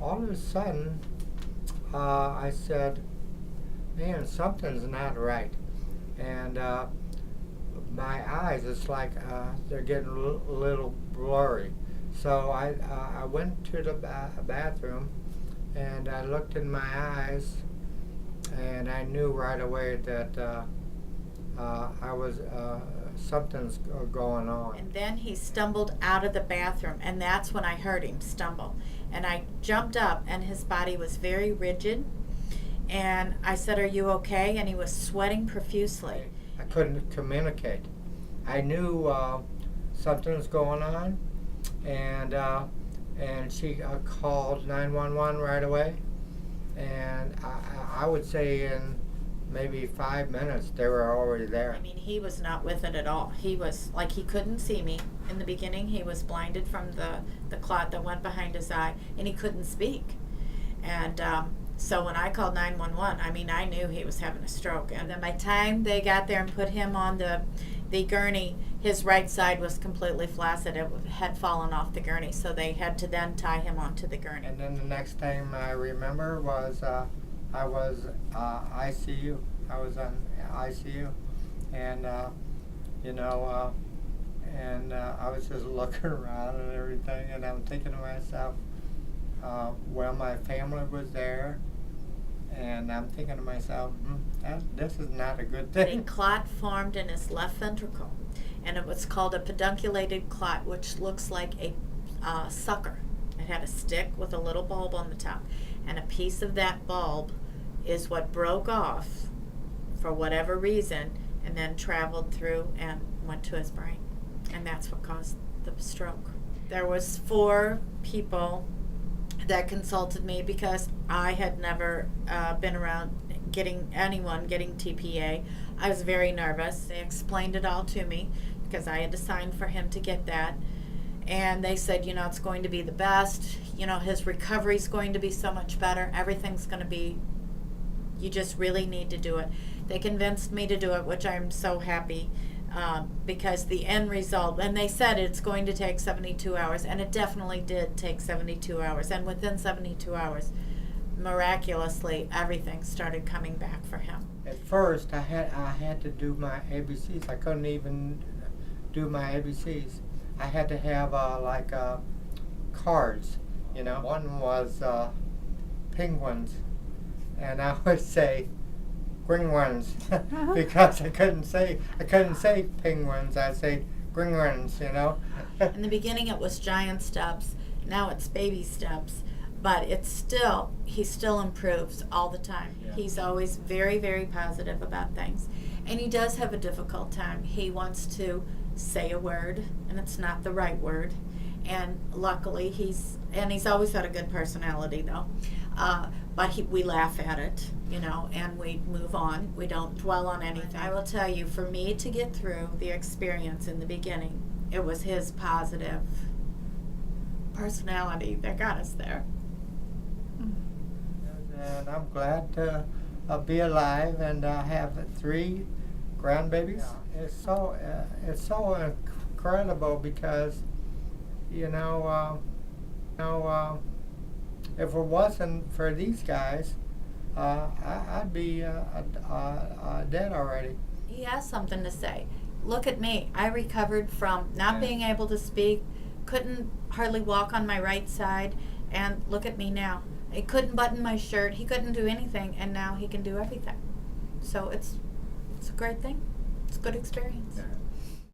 all of a sudden, I said, man, something's not right. And my eyes, it's like they're getting a little blurry. So I went to the bathroom and I looked in my eyes, and I knew right away that I was something's going on. And then he stumbled out of the bathroom, and that's when I heard him stumble. And I jumped up, and his body was very rigid. And I said, "Are you okay?" And he was sweating profusely. I couldn't communicate. I knew something was going on, and she called 911 right away. And I would say in maybe 5 minutes they were already there. I mean, he was not with it at all. He was like, he couldn't see me. In the beginning, he was blinded from the clot that went behind his eye, and he couldn't speak. And so when I called 911, I mean, I knew he was having a stroke. And then by the time they got there and put him on the gurney, his right side was completely flaccid. It had fallen off the gurney, so they had to then tie him onto the gurney. And then the next time I remember was I was ICU. I was on ICU, and I was just looking around and everything, and I'm thinking to myself, well, my family was there, and I'm thinking to myself, this is not a good thing. A clot formed in his left ventricle, and it was called a pedunculated clot, which looks like a sucker. It had a stick with a little bulb on the top, and a piece of that bulb is what broke off for whatever reason, and then traveled through and went to his brain, and that's what caused the stroke. There was 4 people that consulted me because I had never been around anyone getting TPA. I was very nervous. They explained it all to me because I had to sign for him to get that. And they said, it's going to be the best. His recovery's going to be so much better. Everything's going to be, you just really need to do it. They convinced me to do it, which I'm so happy. Because the end result, and they said it's going to take 72 hours, and it definitely did take 72 hours. And within 72 hours, miraculously, everything started coming back for him. At first, I had to do my ABCs. I couldn't even do my ABCs. I had to have cards, One was penguins, and I would say green ones because I couldn't say penguins. I'd say green ones, In the beginning, it was giant steps. Now it's baby steps, but he still improves all the time. Yeah. He's always very, very positive about things, and he does have a difficult time. He wants to say a word, and it's not the right word. And luckily, he's always had a good personality, though. But we laugh at it, and we move on. We don't dwell on anything. I will tell you, for me to get through the experience in the beginning, it was his positive personality that got us there. And I'm glad to be alive and have 3 grandbabies. Yeah. It's so incredible because, if it wasn't for these guys, I'd be dead already. He has something to say. Look at me. I recovered from not being able to speak, couldn't hardly walk on my right side, and look at me now. He couldn't button my shirt. He couldn't do anything, and now he can do everything. So it's a great thing. It's a good experience. Yeah.